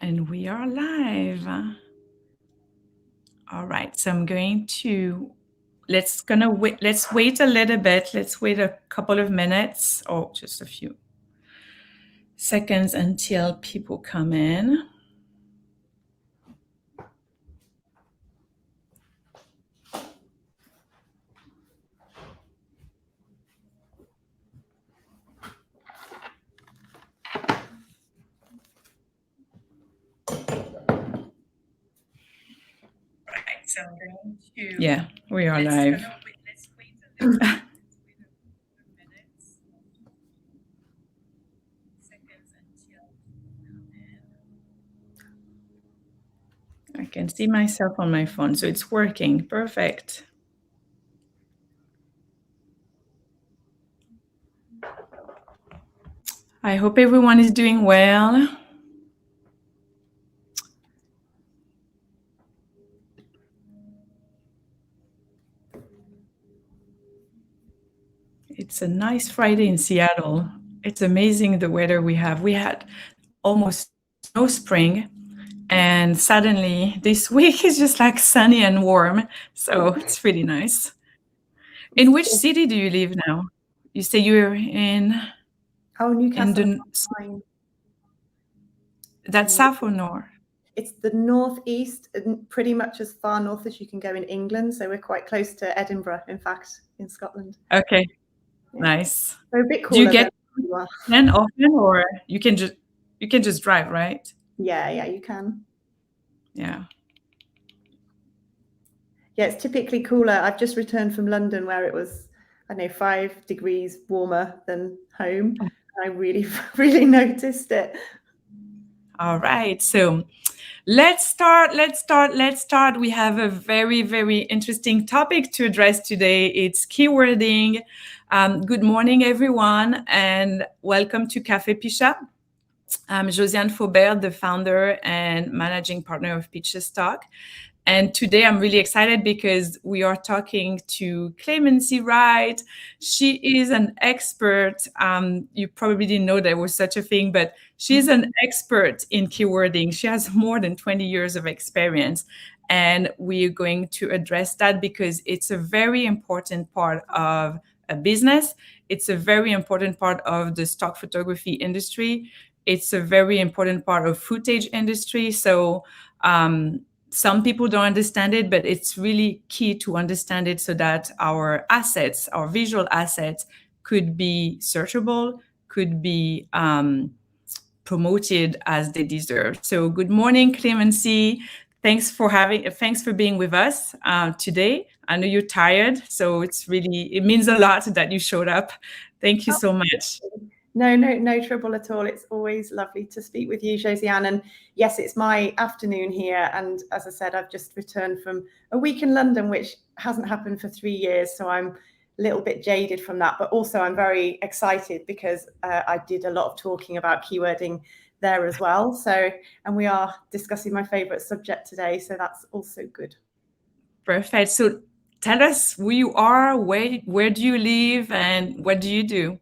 And we are live. All right, so I'm going to, let's wait a little bit. Let's wait a couple of minutes or just a few seconds until people come in. So I'm going to. Yeah, we are live. Let's wait a little bit. Seconds until come in. I can see myself on my phone, so it's working. Perfect. I hope everyone is doing well. It's a nice Friday in Seattle. It's amazing the weather we have. We had almost no spring, and suddenly this week is just like sunny and warm. So it's really nice. In which city do you live now? You say you're in? Oh, Newcastle. That's south or north? It's the northeast, and pretty much as far north as you can go in England. So we're quite close to Edinburgh, in fact, in Scotland. Okay, yeah. Nice. So a bit cooler. Do you get often, or you can just drive, right? Yeah, you can. Yeah. Yeah, it's typically cooler. I've just returned from London where it was, I don't know, 5 degrees warmer than home. I really, really noticed it. All right, so let's start. We have a very, very interesting topic to address today. It's keywording. Good morning, everyone, and welcome to Café PICHA. I'm Josiane Faubert, the founder and managing partner of PICHA Stock. And today I'm really excited because we are talking to Clemency Wright. She is an expert. You probably didn't know there was such a thing, but she's an expert in keywording. She has more than 20 years of experience. And we're going to address that because it's a very important part of a business. It's a very important part of the stock photography industry. It's a very important part of footage industry. So some people don't understand it, but it's really key to understand it so that our assets, our visual assets, could be searchable, could be promoted as they deserve. So good morning, Clemency. Thanks for being with us today. I know you're tired, so it means a lot that you showed up. Thank you so much. No trouble at all. It's always lovely to speak with you, Josiane. And yes, it's my afternoon here. And as I said, I've just returned from a week in London, which hasn't happened for 3 years. So I'm a little bit jaded from that. But also I'm very excited because I did a lot of talking about keywording there as well. And we are discussing my favorite subject today. So that's also good. Perfect. So tell us who you are, where do you live, and what do you do?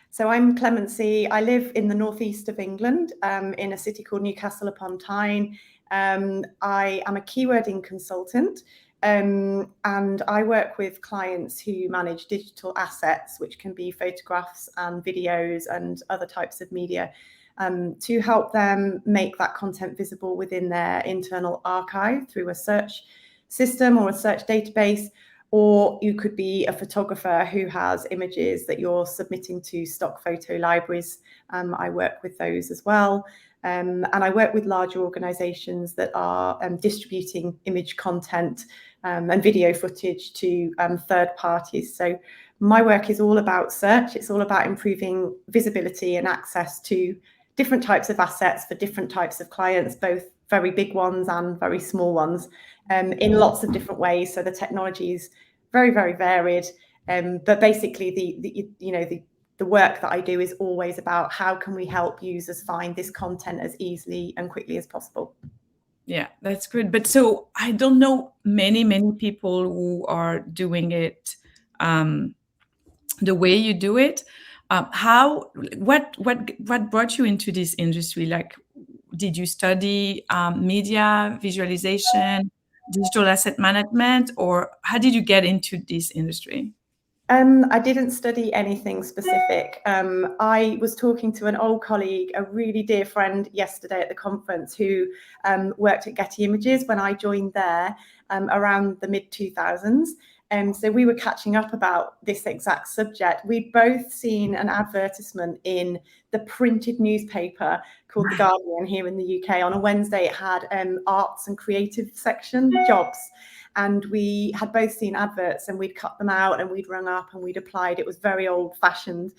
So I'm Clemency. I live in the northeast of England, in a city called Newcastle upon Tyne. I am a keywording consultant, and I work with clients who manage digital assets, which can be photographs and videos and other types of media, to help them make that content visible within their internal archive through a search system or a search database. Or you could be a photographer who has images that you're submitting to stock photo libraries. I work with those as well. And I work with larger organizations that are distributing image content and video footage to third parties. So my work is all about search. It's all about improving visibility and access to different types of assets for different types of clients, both very big ones and very small ones, in lots of different ways. So the technology is very, very varied. But basically the work that I do is always about how can we help users find this content as easily and quickly as possible. Yeah, that's good. But so I don't know many people who are doing it the way you do it. What brought you into this industry? Like, did you study media, visualization, digital asset management, or how did you get into this industry? I didn't study anything specific. I was talking to an old colleague, a really dear friend, yesterday at the conference, who worked at Getty Images when I joined there around the mid-2000s. So we were catching up about this exact subject. We'd both seen an advertisement in the printed newspaper called The Guardian here in the UK. On a Wednesday, it had arts and creative section jobs. And we had both seen adverts, and we'd cut them out and we'd rung up and we'd applied. It was very old fashioned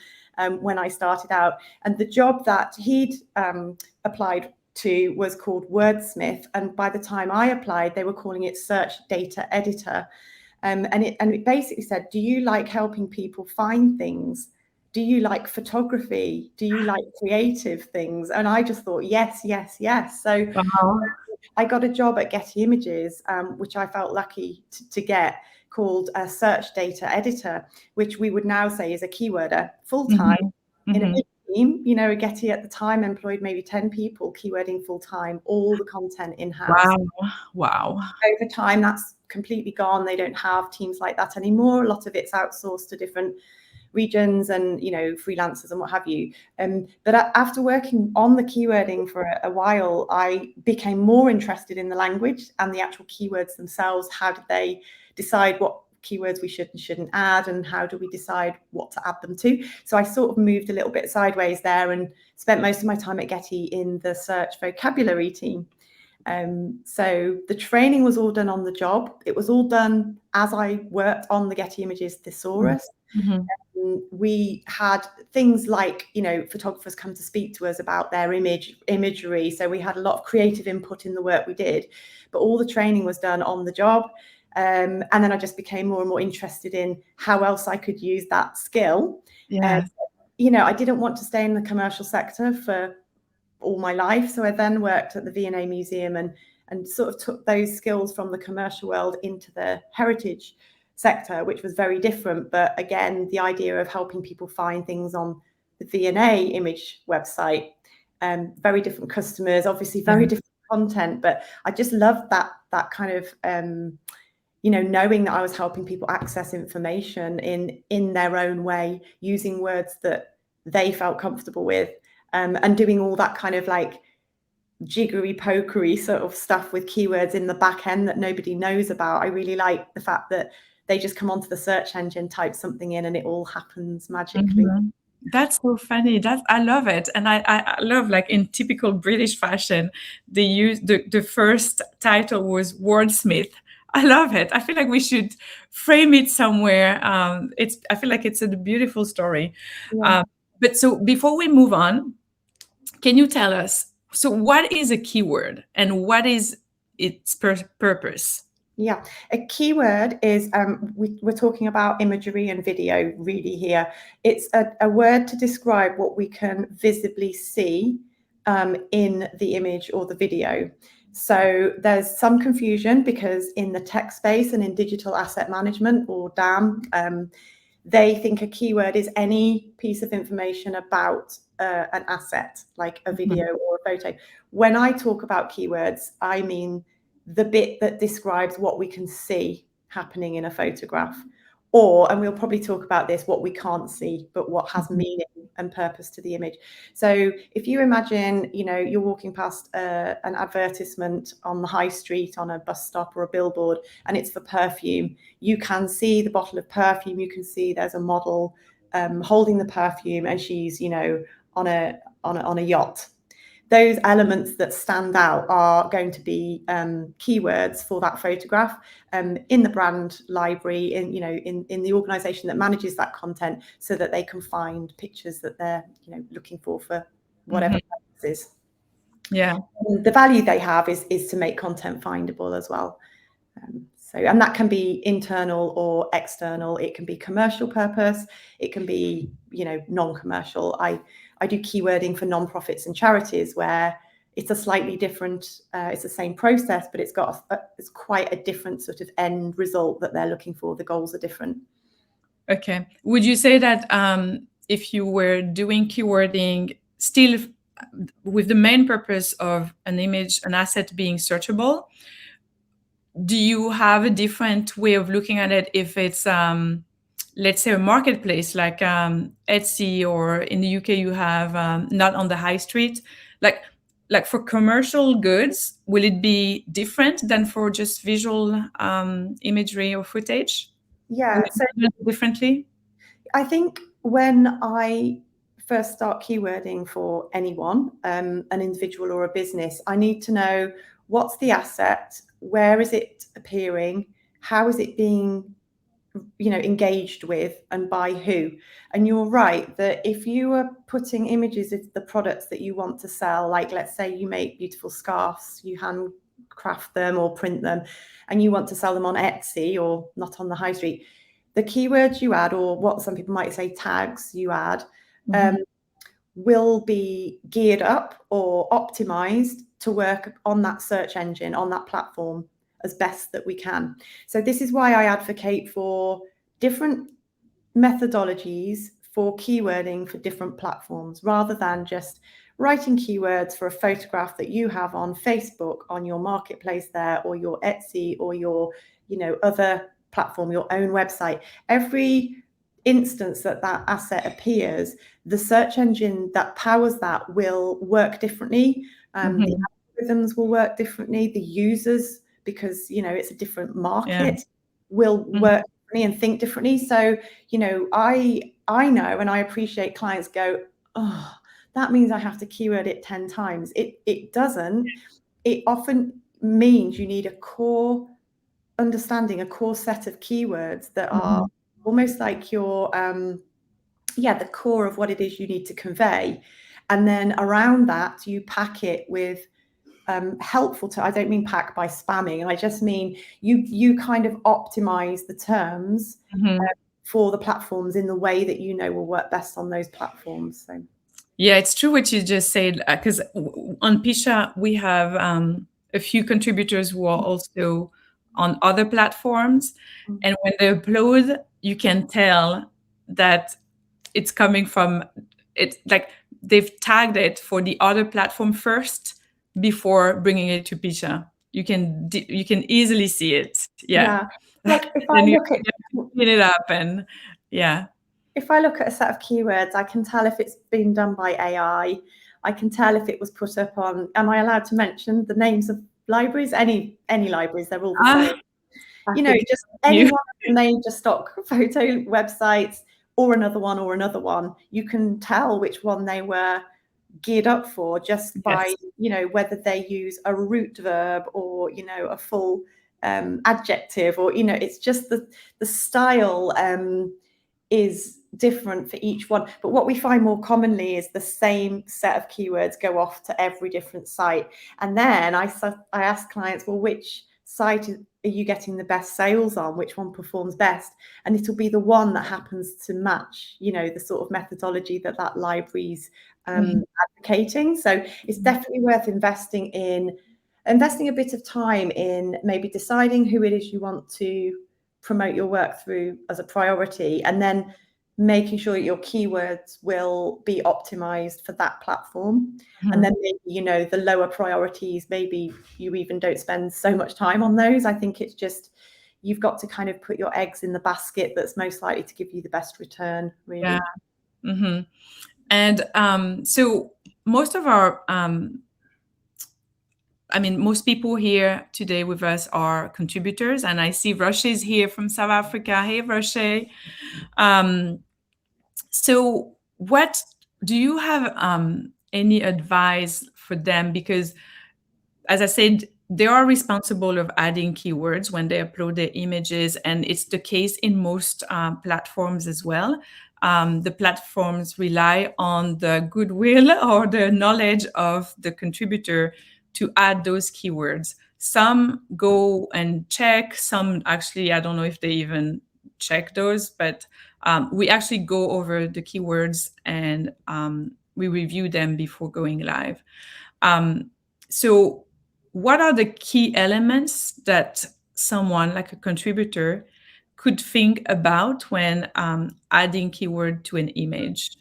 when I started out. And the job that he'd applied to was called Wordsmith. And by the time I applied, they were calling it Search Data Editor. And it basically said, do you like helping people find things? Do you like photography? Do you like creative things? And I just thought, yes, yes, yes. So Wow. I got a job at Getty Images, which I felt lucky to get, called a Search Data Editor, which we would now say is a keyworder, full-time, in a big team. You know, Getty at the time employed maybe 10 people, keywording full-time, all the content in-house. Wow. Wow. Over time, that's completely gone. They don't have teams like that anymore. A lot of it's outsourced to different regions and, you know, freelancers and what have you. But after working on the keywording for a while, I became more interested in the language and the actual keywords themselves. How did they decide what keywords we should and shouldn't add, and how do we decide what to add them to? So I sort of moved a little bit sideways there and spent most of my time at Getty in the search vocabulary team. So the training was all done on the job. It was all done as I worked on the Getty Images thesaurus. We had things like, you know, photographers come to speak to us about their imagery. So we had a lot of creative input in the work we did, but all the training was done on the job. And then I just became more and more interested in how else I could use that skill. Yeah. You know, I didn't want to stay in the commercial sector for all my life. So I then worked at the V&A Museum and sort of took those skills from the commercial world into the heritage sector, which was very different. But again, the idea of helping people find things on the V&A image website, very different customers, obviously very different content. But I just loved that kind of, you know, knowing that I was helping people access information in their own way, using words that they felt comfortable with, and doing all that kind of like jiggery pokery sort of stuff with keywords in the back end that nobody knows about. I really like the fact that they just come onto the search engine, type something in, and it all happens magically. That's so funny. I love it. And I love, like, in typical British fashion, they use the first title was Wordsmith. I love it. I feel like we should frame it somewhere. I feel like it's a beautiful story. Yeah. But so before we move on, can you tell us, so what is a keyword and what is its purpose? Yeah, a keyword is, we're talking about imagery and video really here. It's a word to describe what we can visibly see in the image or the video. So there's some confusion because in the tech space and in digital asset management, or DAM, they think a keyword is any piece of information about an asset, like a video or a photo. When I talk about keywords, I mean the bit that describes what we can see happening in a photograph, or, and we'll probably talk about this, what we can't see, but what has meaning and purpose to the image. So if you imagine, you know, you're walking past an advertisement on the high street, on a bus stop or a billboard, and it's for perfume, you can see the bottle of perfume, you can see there's a model holding the perfume, and she's, you know, on a yacht. Those elements that stand out are going to be keywords for that photograph in the brand library, in the organization that manages that content, so that they can find pictures that they're, you know, looking for whatever purposes. Yeah. And the value they have is to make content findable as well. And that can be internal or external. It can be commercial purpose. It can be, you know, non-commercial. I do keywording for nonprofits and charities, where it's a slightly different, it's the same process, but it's got it's quite a different sort of end result that they're looking for. The goals are different. Okay. Would you say that if you were doing keywording, still with the main purpose of an image, an asset being searchable, do you have a different way of looking at it if it's, let's say, a marketplace like Etsy, or in the UK you have not on the high street, like for commercial goods, will it be different than for just visual imagery or footage? Will Yeah, it so be done differently? I think when I first start keywording for anyone, an individual or a business, I need to know what's the asset, where is it appearing, how is it being engaged with, and by who. And you're right that if you are putting images of the products that you want to sell, like let's say you make beautiful scarves, you handcraft them or print them, and you want to sell them on Etsy or not on the high street, the keywords you add, or what some people might say tags you add, will be geared up or optimized to work on that search engine, on that platform, as best that we can. So this is why I advocate for different methodologies for keywording for different platforms, rather than just writing keywords for a photograph that you have on Facebook, on your marketplace there, or your Etsy, or your other platform, your own website. Every instance that asset appears, the search engine that powers that will work differently. The algorithms will work differently. The users, because it's a different market, will work differently and think differently. So I know, and I appreciate clients go, oh, that means I have to keyword it 10 times. It doesn't. It often means you need a core understanding, a core set of keywords that are almost like your the core of what it is you need to convey. And then around that, you pack it with helpful to, I don't mean pack by spamming, and I just mean you kind of optimize the terms for the platforms in the way that will work best on those platforms. So yeah, it's true what you just said, because on PICHA we have a few contributors who are also on other platforms, and when they upload, you can tell that it's coming from it, like they've tagged it for the other platform first before bringing it to PICHA. You can easily see it. Yeah. Like if Then I you look at clean it up, and if I look at a set of keywords, I can tell if it's been done by AI. I can tell if it was put up on, am I allowed to mention the names of libraries? Any libraries, they're all the same. Just any one of the major stock photo websites, or another one, you can tell which one they were geared up for just by, whether they use a root verb or, a full adjective, or, it's just the style is different for each one. But what we find more commonly is the same set of keywords go off to every different site. And then I ask clients, well, which site are you getting the best sales on? Which one performs best? And it'll be the one that happens to match, the sort of methodology that library's advocating. So it's definitely worth investing a bit of time in maybe deciding who it is you want to promote your work through as a priority, and then making sure that your keywords will be optimized for that platform. And then maybe, the lower priorities, maybe you even don't spend so much time on those. I think it's just, you've got to kind of put your eggs in the basket that's most likely to give you the best return, really. Yeah. And so most of our most people here today with us are contributors, and I see Roche is here from South Africa. Hey, Roche. So what do you have any advice for them? Because as I said, they are responsible of adding keywords when they upload their images, and it's the case in most platforms as well. The platforms rely on the goodwill or the knowledge of the contributor to add those keywords. Some go and check, some actually, I don't know if they even check those, but we actually go over the keywords and we review them before going live. So what are the key elements that someone like a contributor could think about when adding keyword to an image?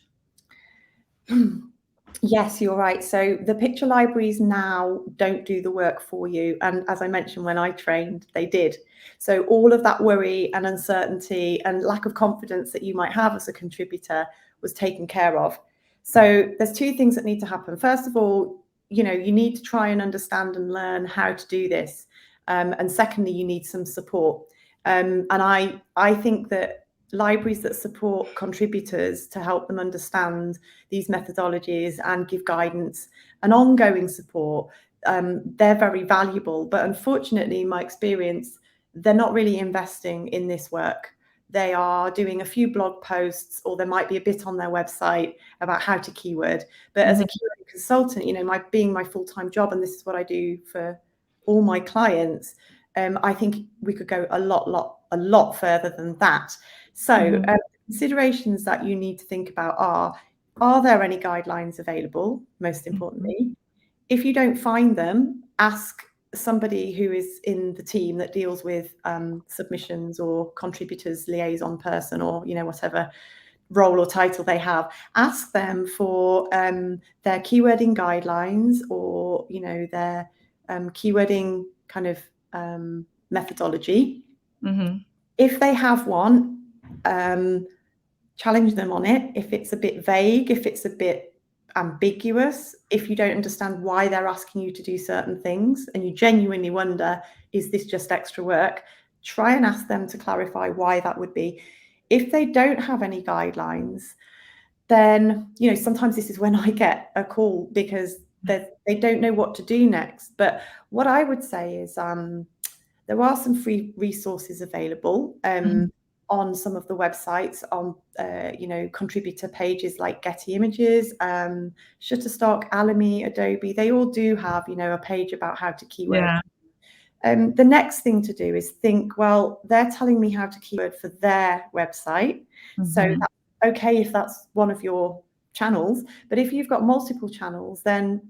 Yes, you're right. So the picture libraries now don't do the work for you. And as I mentioned, when I trained, they did. So all of that worry and uncertainty and lack of confidence that you might have as a contributor was taken care of. So there's two things that need to happen. First of all, you need to try and understand and learn how to do this. And secondly, you need some support. And I think that libraries that support contributors to help them understand these methodologies and give guidance and ongoing support, they're very valuable. But unfortunately, in my experience, they're not really investing in this work. They are doing a few blog posts, or there might be a bit on their website about how to keyword. But as a keyword consultant, being my full-time job, and this is what I do for all my clients, I think we could go a lot further than that. So considerations that you need to think about are there any guidelines available, most importantly? If you don't find them, ask somebody who is in the team that deals with submissions, or contributors liaison person, or whatever role or title they have. Ask them for their keywording guidelines, or their keywording kind of methodology. If they have one, challenge them on it. If it's a bit vague, if it's a bit ambiguous, if you don't understand why they're asking you to do certain things and you genuinely wonder, is this just extra work? Try and ask them to clarify why that would be. If they don't have any guidelines, then sometimes this is when I get a call because they don't know what to do next. But what I would say is there are some free resources available on some of the websites, on contributor pages like Getty Images, Shutterstock, Alamy, Adobe. They all do have a page about how to keyword. The next thing to do is think, well, they're telling me how to keyword for their website. So that's okay if that's one of your channels. But if you've got multiple channels, then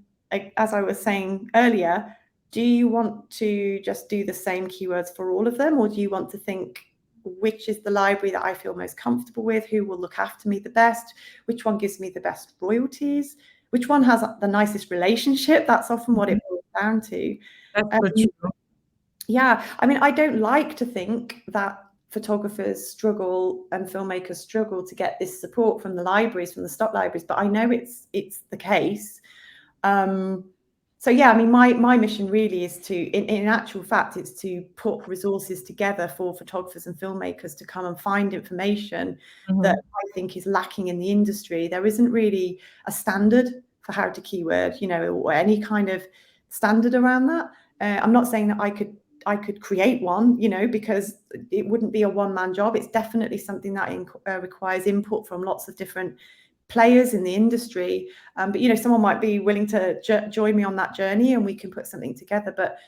as I was saying earlier, do you want to just do the same keywords for all of them? Or do you want to think, which is the library that I feel most comfortable with? Who will look after me the best? Which one gives me the best royalties? Which one has the nicest relationship? That's often what it boils down to. That's so true. Yeah, I mean, I don't like to think that photographers struggle and filmmakers struggle to get this support from the libraries, from the stock libraries, but I know it's the case. So yeah, I mean, my mission really is to, in actual fact, it's to put resources together for photographers and filmmakers to come and find information that I think is lacking in the industry. There isn't really a standard for how to keyword, or any kind of standard around that. I'm not saying that I could create one, because it wouldn't be a one-man job. It's definitely something that requires input from lots of different players in the industry. But someone might be willing to join me on that journey, and we can put something together. But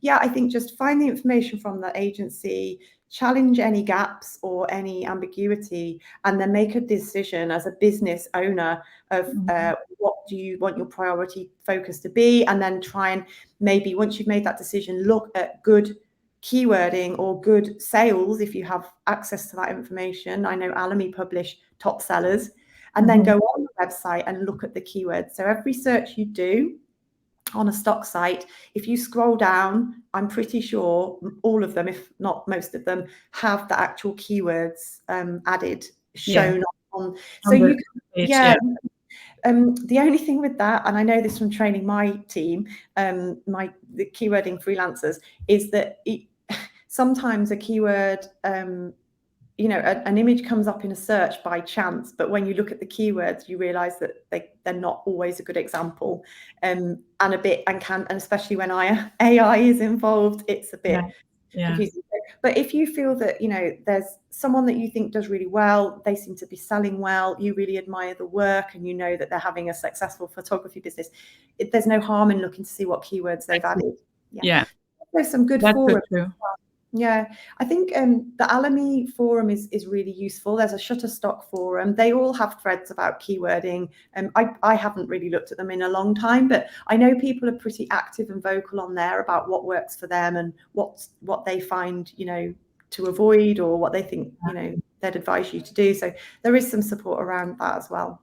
yeah, I think just find the information from the agency, challenge any gaps or any ambiguity, and then make a decision as a business owner of what do you want your priority focus to be, and then try and maybe, once you've made that decision, look at good keywording or good sales if you have access to that information. I know Alamy publish top sellers, and then go on the website and look at the keywords. So every search you do on a stock site, if you scroll down, I'm pretty sure all of them, if not most of them, have the actual keywords added, shown on. So you can, the only thing with that, and I know this from training my team, the keywording freelancers, is that sometimes a keyword, an image comes up in a search by chance, but when you look at the keywords, you realize that they're not always a good example, and especially when AI is involved, it's a bit confusing. But if you feel that there's someone that you think does really well, they seem to be selling well, you really admire the work, and that they're having a successful photography business, there's no harm in looking to see what keywords they've added. There's some good forums. Yeah, I think the Alamy forum is really useful. There's a Shutterstock forum. They all have threads about keywording. I haven't really looked at them in a long time, but I know people are pretty active and vocal on there about what works for them and what they find, to avoid, or what they think, they'd advise you to do. So there is some support around that as well.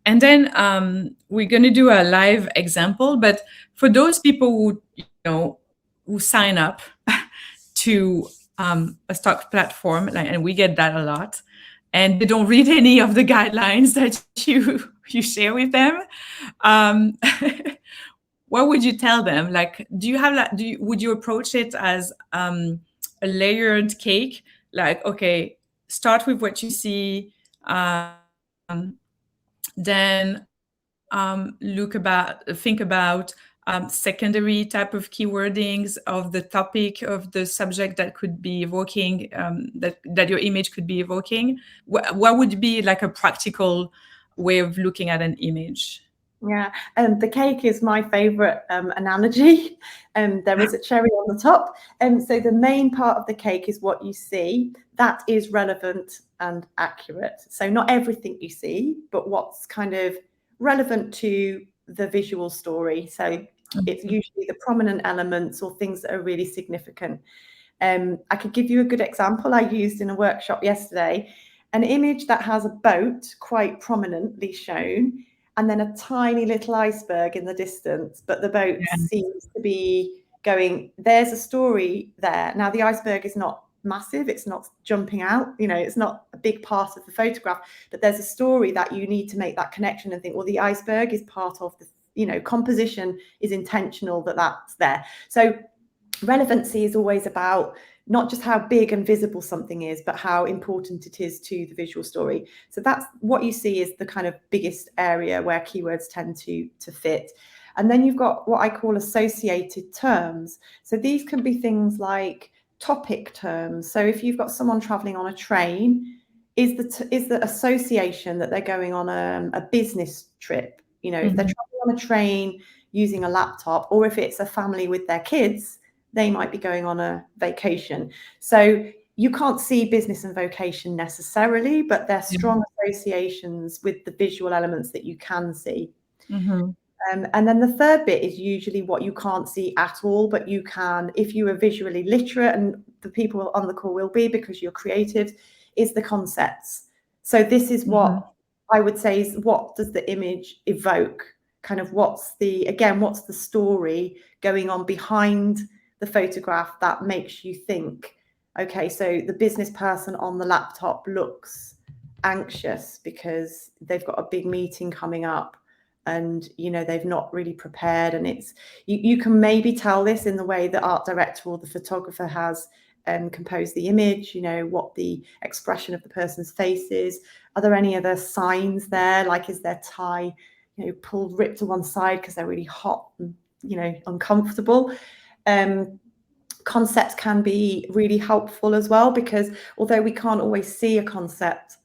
And then we're going to do a live example. But for those people who, who sign up to a stock platform, and we get that a lot, and they don't read any of the guidelines that you share with them, what would you tell them? Like, would you approach it as a layered cake? Like, okay, start with what you see, then think about secondary type of keywordings of the topic of the subject that could be evoking, that your image could be evoking. What would be like a practical way of looking at an image? Yeah, the cake is my favorite analogy. There is a cherry on the top. So the main part of the cake is what you see. That is relevant and accurate. So not everything you see, but what's kind of relevant to the visual story. So it's usually the prominent elements or things that are really significant. I could give you a good example I used in a workshop yesterday. An image that has a boat quite prominently shown, and then a tiny little iceberg in the distance, but the boat seems to be going, there's a story there. Now, the iceberg is not massive, it's not jumping out, it's not a big part of the photograph, but there's a story that you need to make that connection and think, well, the iceberg is part of the, composition is intentional that's there. So relevancy is always about not just how big and visible something is, but how important it is to the visual story. So that's what you see is the kind of biggest area where keywords tend to fit. And then you've got what I call associated terms. So these can be things like topic terms. So if you've got someone traveling on a train, is the association that they're going on a business trip? If they're traveling on a train using a laptop, or if it's a family with their kids, they might be going on a vacation. So you can't see business and vocation necessarily, but they're strong associations with the visual elements that you can see. And then the third bit is usually what you can't see at all, but you can, if you are visually literate, and the people on the call will be because you're creative, is the concepts. So this is what I would say is, what does the image evoke? Kind of what's the story going on behind the photograph that makes you think, okay, so the business person on the laptop looks anxious because they've got a big meeting coming up, and they've not really prepared, and it's you can maybe tell this in the way the art director or the photographer has composed the image, what the expression of the person's face is. Are there any other signs there, like is their tie ripped to one side because they're really hot and uncomfortable? Concepts can be really helpful as well, because although we can't always see a concept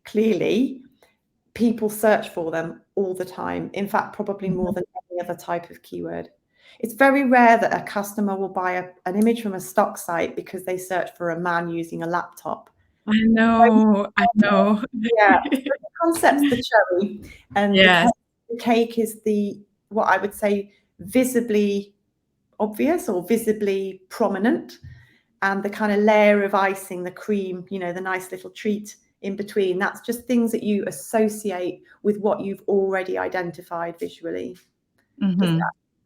clearly, people search for them all the time. In fact, probably more than any other type of keyword. It's very rare that a customer will buy an image from a stock site because they search for a man using a laptop. I know. Yeah, the concept's the cherry, and the cake is what I would say visibly obvious or visibly prominent, and the kind of layer of icing, the cream, the nice little treat in between. That's just things that you associate with what you've already identified visually. Does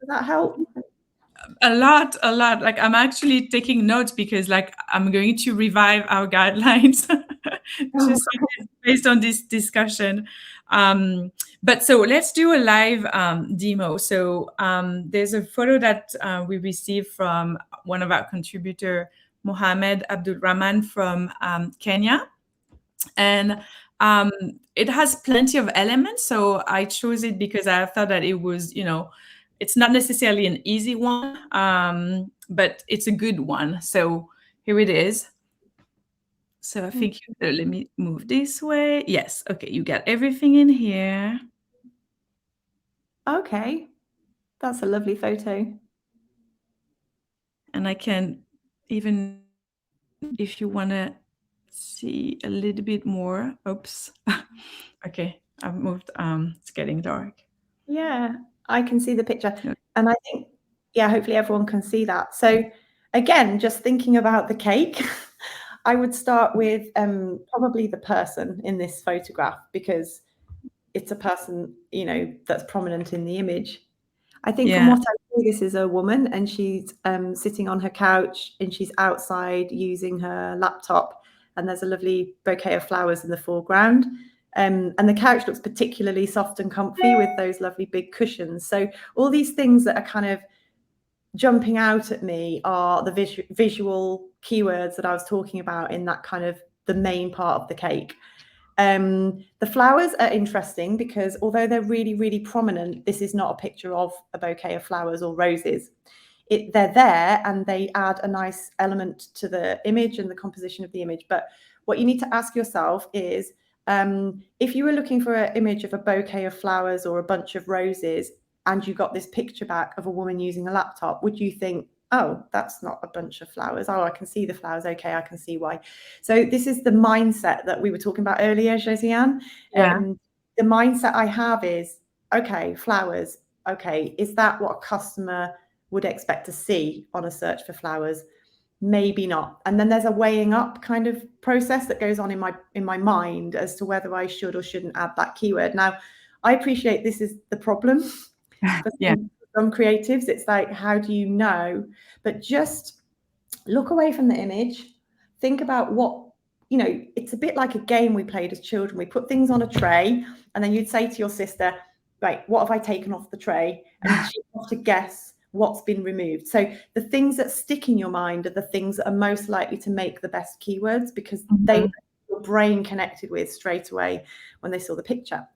that help? A lot. Like, I'm actually taking notes because, like, I'm going to revive our guidelines just based on this discussion. But so let's do a live demo. So there's a photo that we received from one of our contributor, Mohammed Abdul Rahman from Kenya. And it has plenty of elements. So I chose it because I thought that it was, it's not necessarily an easy one, but it's a good one. So here it is. So I think, let me move this way. Yes. Okay. You got everything in here. Okay. That's a lovely photo. And I can even, if you want to see a little bit more. Oops. Okay. I've moved. It's getting dark. Yeah, I can see the picture. And I think, hopefully everyone can see that. So again, just thinking about the cake, I would start with probably the person in this photograph, because it's a person, that's prominent in the image. I think from what I see, this is a woman, and she's sitting on her couch, and she's outside using her laptop, and there's a lovely bouquet of flowers in the foreground. And the couch looks particularly soft and comfy with those lovely big cushions. So all these things that are kind of jumping out at me are the visual keywords that I was talking about in that kind of the main part of the cake. The flowers are interesting because although they're really, really prominent, this is not a picture of a bouquet of flowers or roses. They're there and they add a nice element to the image and the composition of the image. But what you need to ask yourself is, if you were looking for an image of a bouquet of flowers or a bunch of roses, and you got this picture back of a woman using a laptop, would you think, oh, that's not a bunch of flowers? Oh, I can see the flowers. Okay, I can see why. So this is the mindset that we were talking about earlier, Josiane. The mindset I have is, okay, flowers. Okay, is that what a customer would expect to see on a search for flowers? Maybe not. And then there's a weighing up kind of process that goes on in my mind as to whether I should or shouldn't add that keyword. Now, I appreciate this is the problem for some creatives. It's like, how do you know? But just look away from the image. Think about what, it's a bit like a game we played as children. We put things on a tray, and then you'd say to your sister, right, what have I taken off the tray? And she'd have to guess what's been removed. So the things that stick in your mind are the things that are most likely to make the best keywords, because they your brain connected with straight away when they saw the picture.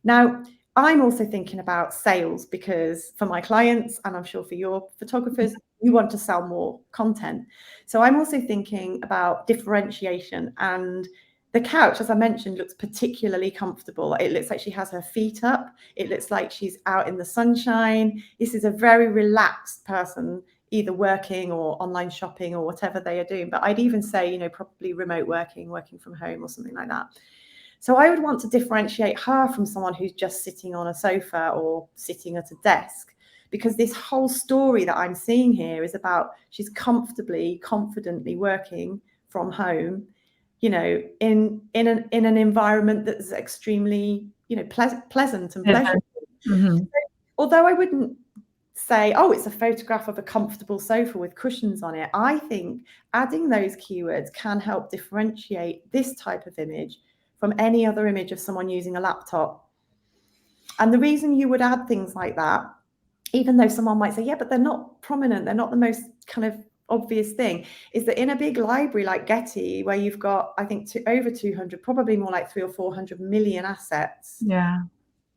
Now, I'm also thinking about sales, because for my clients, and I'm sure for your photographers, you want to sell more content. So I'm also thinking about differentiation. And the couch, as I mentioned, looks particularly comfortable. It looks like she has her feet up. It looks like she's out in the sunshine. This is a very relaxed person, either working or online shopping or whatever they are doing. But I'd even say, probably remote working from home or something like that. So I would want to differentiate her from someone who's just sitting on a sofa or sitting at a desk, because this whole story that I'm seeing here is about she's comfortably, confidently working from home, in an environment that's extremely, pleasant and pleasurable. So, although I wouldn't say, oh, it's a photograph of a comfortable sofa with cushions on it, I think adding those keywords can help differentiate this type of image from any other image of someone using a laptop. And the reason you would add things like that, even though someone might say, yeah, but they're not prominent, they're not the most kind of obvious thing, is that in a big library like Getty, where you've got, I think, over 200, probably more like 300 or 400 million assets.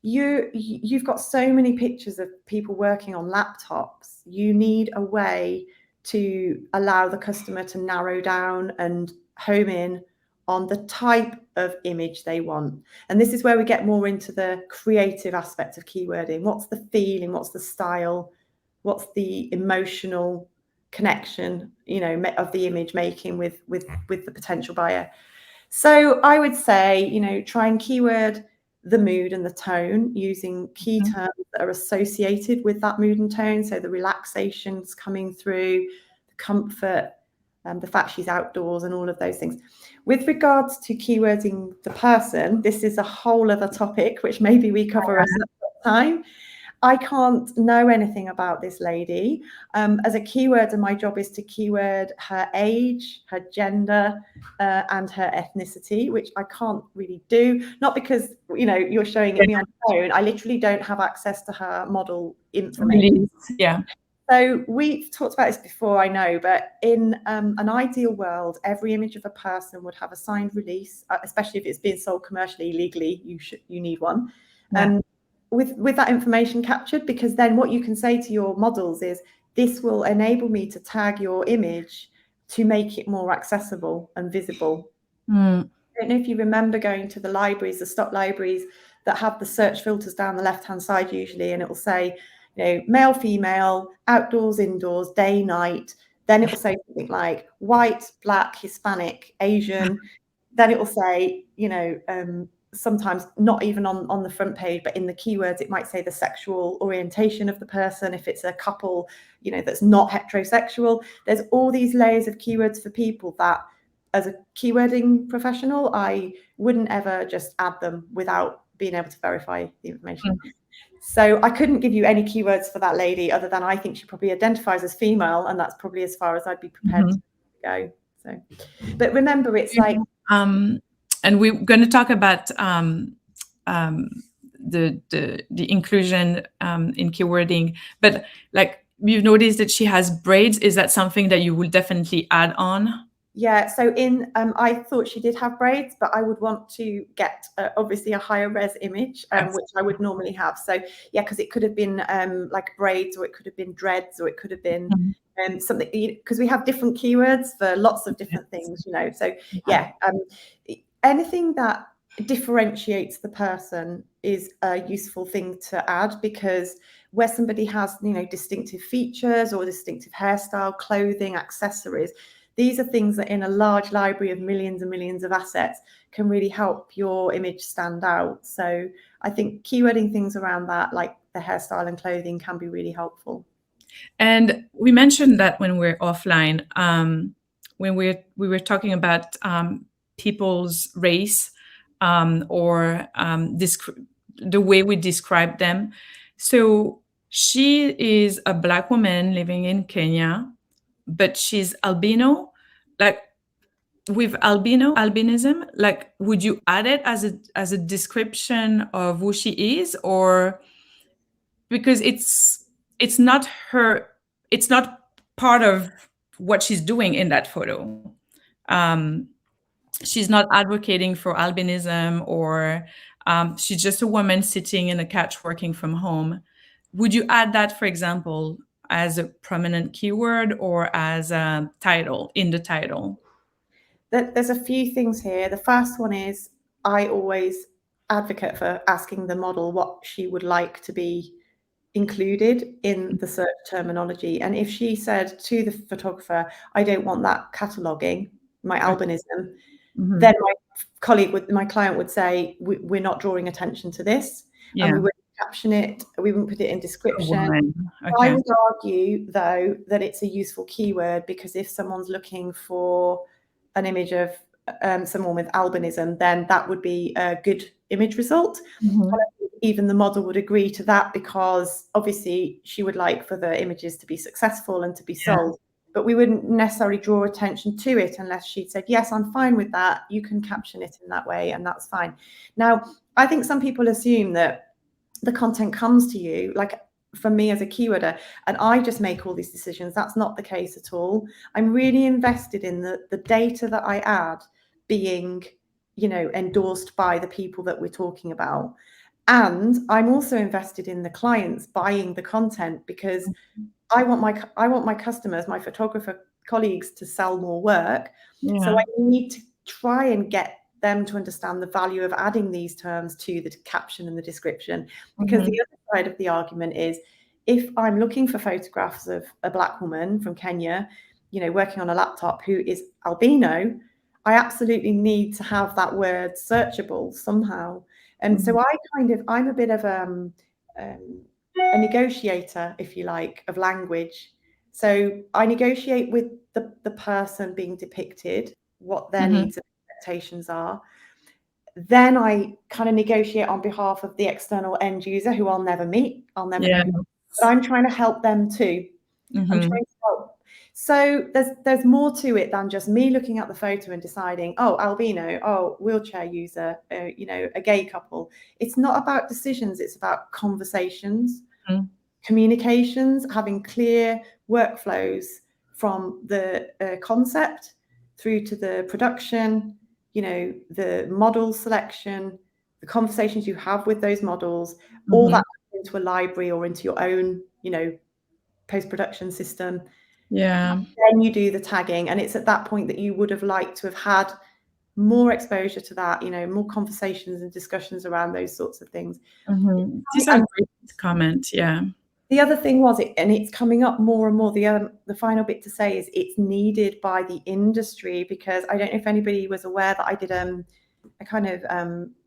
You've got so many pictures of people working on laptops. You need a way to allow the customer to narrow down and home in on the type of image they want. And this is where we get more into the creative aspect of keywording. What's the feeling? What's the style? What's the emotional connection, of the image making with the potential buyer? So I would say, try and keyword the mood and the tone using key terms that are associated with that mood and tone. So the relaxation's coming through, the comfort, the fact she's outdoors, and all of those things. With regards to keywording the person, this is a whole other topic, which maybe we cover a separate time. I can't know anything about this lady. As a keyworder, my job is to keyword her age, her gender, and her ethnicity, which I can't really do. Not because, you're showing it me on the phone. I literally don't have access to her model information. So we've talked about this before, I know, but in an ideal world, every image of a person would have a signed release, especially if it's being sold commercially, legally, you need one. With that information captured, because then what you can say to your models is, this will enable me to tag your image to make it more accessible and visible. I don't know if you remember going to the libraries, the stock libraries that have the search filters down the left-hand side usually, and it will say, male, female, outdoors, indoors, day, night. Then it will say something like white, black, Hispanic, Asian. Then it will say, sometimes not even on the front page, but in the keywords, it might say the sexual orientation of the person. If it's a couple, that's not heterosexual. There's all these layers of keywords for people that, as a keywording professional, I wouldn't ever just add them without being able to verify the information. So I couldn't give you any keywords for that lady other than I think she probably identifies as female, and that's probably as far as I'd be prepared to go. So, but remember, it's like and we're going to talk about the inclusion in keywording, but like you've noticed that she has braids. Is that something that you will definitely add on? Yeah, so I thought she did have braids, but I would want to get obviously a higher res image, which I would normally have. So yeah, because it could have been like braids, or it could have been dreads, or it could have been something, because we have different keywords for lots of different things, you know. So yeah, anything that differentiates the person is a useful thing to add, because where somebody has, you know, distinctive features or distinctive hairstyle, clothing, accessories, these are things that in a large library of millions and millions of assets can really help your image stand out. So I think keywording things around that, like the hairstyle and clothing, can be really helpful. And we mentioned that when we're offline, when we were talking about people's race or the way we describe them. So she is a Black woman living in Kenya, but she's albino. Like with albinism, like would you add it as a description of who she is, or because it's not her, it's not part of what she's doing in that photo. She's not advocating for albinism, or she's just a woman sitting in a couch working from home. Would you add that, for example, as a prominent keyword or as a title in the title? There's a few things here. The first one is I always advocate for asking the model what she would like to be included in the search terminology. And if she said to the photographer, I don't want that cataloguing my albinism, then my client would say, we're not drawing attention to this, and we wouldn't caption it, we wouldn't put it in description. I would argue, though, that it's a useful keyword, because if someone's looking for an image of someone with albinism, then that would be a good image result. Even the model would agree to that, because obviously she would like for the images to be successful and to be sold. But we wouldn't necessarily draw attention to it unless she'd said, yes, I'm fine with that. You can caption it in that way, and that's fine. Now, I think some people assume that the content comes to you, like for me as a keyworder, and I just make all these decisions. That's not the case at all. I'm really invested in the data that I add being, you know, endorsed by the people that we're talking about. And I'm also invested in the clients buying the content, because I want my customers, my photographer colleagues, to sell more work. So I need to try and get them to understand the value of adding these terms to the caption and the description. Because the other side of the argument is, if I'm looking for photographs of a Black woman from Kenya, you know, working on a laptop, who is albino, I absolutely need to have that word searchable somehow. And so I'm a bit of a negotiator, if you like, of language. So I negotiate with the person being depicted, what their needs and expectations are. Then I kind of negotiate on behalf of the external end user, who I'll never meet, I'll never know. But I'm trying to help them too. I'm trying to help. So there's more to it than just me looking at the photo and deciding, oh, albino, oh, wheelchair user, you know, a gay couple. It's not about decisions, it's about conversations, communications, having clear workflows from the concept through to the production, you know, the model selection, the conversations you have with those models, all that into a library or into your own, you know, post-production system. Then you do the tagging, and it's at that point that you would have liked to have had more exposure to that, you know, more conversations and discussions around those sorts of things. These are great comments. The other thing was, and it's coming up more and more, the final bit to say is it's needed by the industry, because I don't know if anybody was aware that I did a kind of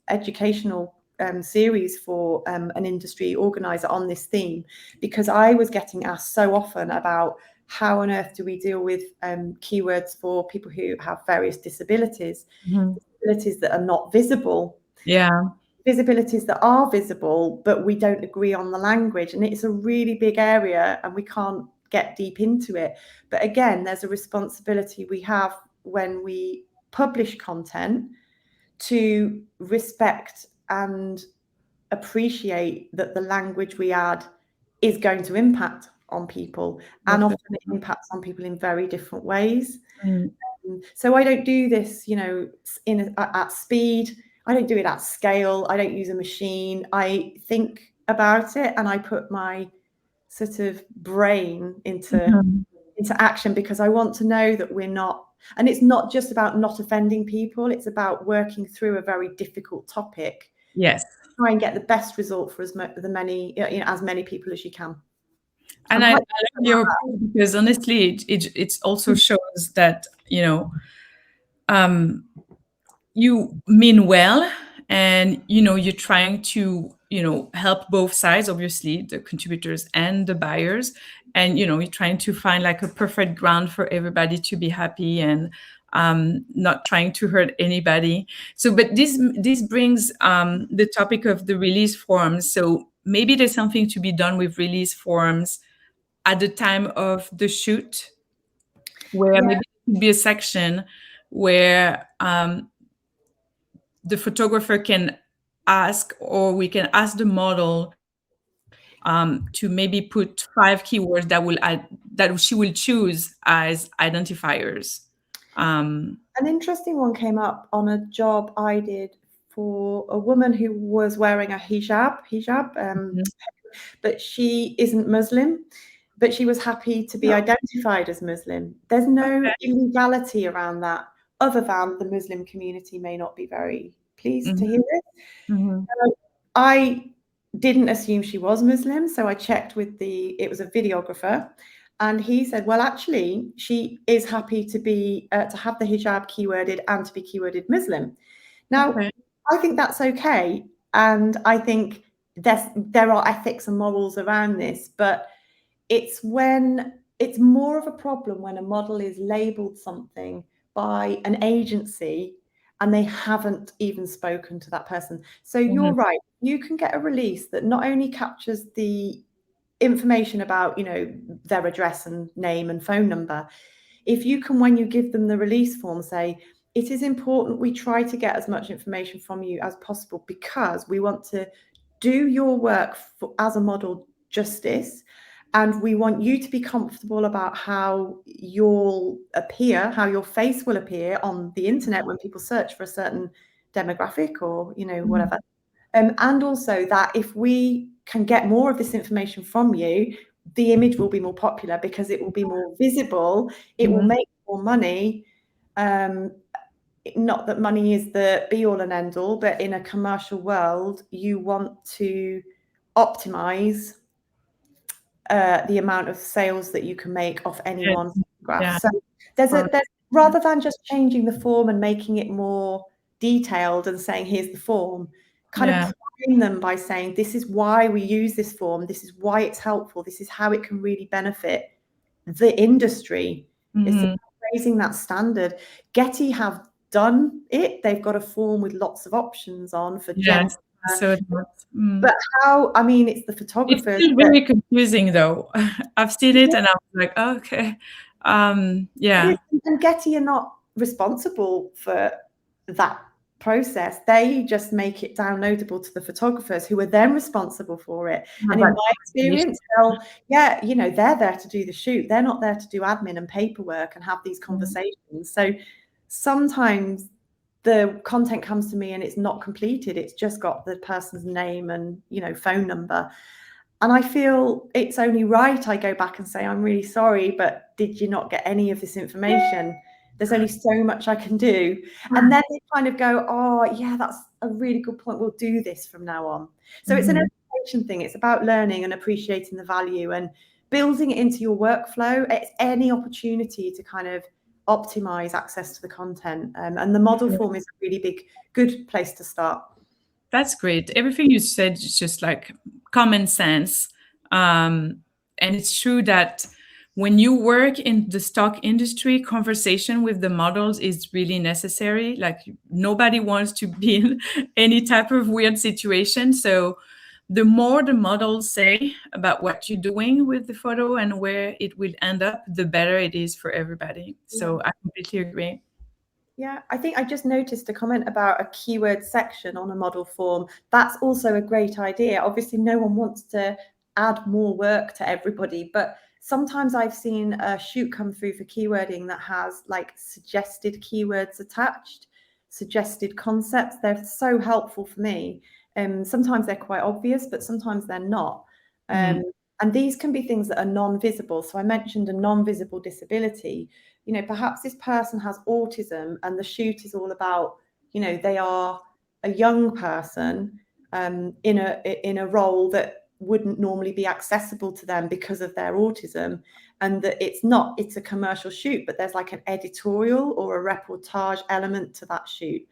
educational series for an industry organizer on this theme, because I was getting asked so often about how on earth do we deal with keywords for people who have various disabilities, disabilities that are not visible. visibilities that are visible, but we don't agree on the language. And it's a really big area and we can't get deep into it. But again, there's a responsibility we have when we publish content to respect and appreciate that the language we add is going to impact on people, and often it impacts on people in very different ways. So I don't do this, at speed. I don't do it at scale. I don't use a machine. I think about it and I put my sort of brain into action, because I want to know that we're not, and it's not just about not offending people, it's about working through a very difficult topic. Yes. Try and get the best result for as many people as you can. And I love your point, because honestly, it also shows that, you mean well, and, you're trying to, help both sides, obviously, the contributors and the buyers. And, you're trying to find like a perfect ground for everybody to be happy, and not trying to hurt anybody. So, but this brings the topic of the release forms. So maybe there's something to be done with release forms at the time of the shoot, where maybe there could be a section where the photographer can ask, or we can ask the model to maybe put 5 keywords that she will choose as identifiers. An interesting one came up on a job I did for a woman who was wearing a hijab, but she isn't Muslim, but she was happy to be identified as Muslim. There's no illegality around that, other than the Muslim community may not be very pleased to hear this. I didn't assume she was Muslim, so I checked with it was a videographer, and he said, well, actually, she is happy to be to have the hijab keyworded and to be keyworded Muslim. Now, I think that's okay, and I think there are ethics and morals around this, but it's more of a problem when a model is labeled something by an agency and they haven't even spoken to that person. So you're right. You can get a release that not only captures the information about, their address and name and phone number. If you can, when you give them the release form, say, it is important we try to get as much information from you as possible, because we want to do your work as a model justice. And we want you to be comfortable about how you'll appear, how your face will appear on the internet when people search for a certain demographic or, whatever. And also that if we can get more of this information from you, the image will be more popular because it will be more visible. It will make more money. Not that money is the be all and end all, but in a commercial world, you want to optimize the amount of sales that you can make off any one photograph. So there's rather than just changing the form and making it more detailed and saying, here's the form, kind of prime them by saying, this is why we use this form, this is why it's helpful, this is how it can really benefit the industry. It's about raising that standard. Getty have done it. They've got a form with lots of options on for gender. But how, it's the photographers. It's still very confusing, though. I've seen it and I was like, oh, okay. And Getty are not responsible for that process. They just make it downloadable to the photographers, who are then responsible for it. And in my experience, they're there to do the shoot. They're not there to do admin and paperwork and have these conversations. So sometimes the content comes to me and it's not completed. It's just got the person's name and, phone number. And I feel it's only right I go back and say, I'm really sorry, but did you not get any of this information? There's only so much I can do. And then they kind of go, oh, yeah, that's a really good point. We'll do this from now on. So it's an education thing. It's about learning and appreciating the value and building it into your workflow. It's any opportunity to kind of optimize access to the content, and the model form is a really good place to start. That's great. Everything you said is just like common sense, and it's true that when you work in the stock industry, conversation with the models is really necessary. Like nobody wants to be in any type of weird situation. So the more the models say about what you're doing with the photo and where it will end up, the better it is for everybody. So I completely agree. Yeah, I think I just noticed a comment about a keyword section on a model form. That's also a great idea. Obviously, no one wants to add more work to everybody, but sometimes I've seen a shoot come through for keywording that has like suggested keywords attached, suggested concepts. They're so helpful for me. Sometimes they're quite obvious, but sometimes they're not. And these can be things that are non-visible. So I mentioned a non-visible disability. You know, perhaps this person has autism and the shoot is all about, you know, they are a young person in a role that wouldn't normally be accessible to them because of their autism, and that it's a commercial shoot, but there's like an editorial or a reportage element to that shoot.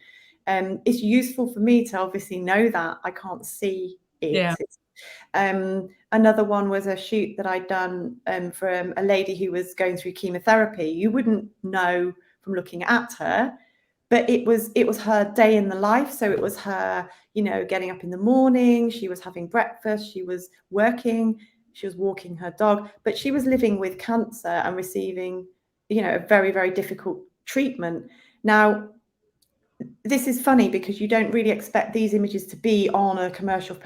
It's useful for me to obviously know that I can't see it. Yeah. Another one was a shoot that I'd done for a lady who was going through chemotherapy. You wouldn't know from looking at her, but it was her day in the life. So it was her, you know, getting up in the morning, she was having breakfast, she was working, she was walking her dog, but she was living with cancer and receiving, you know, a very, very difficult treatment. Now, this is funny because you don't really expect these images to be on a commercial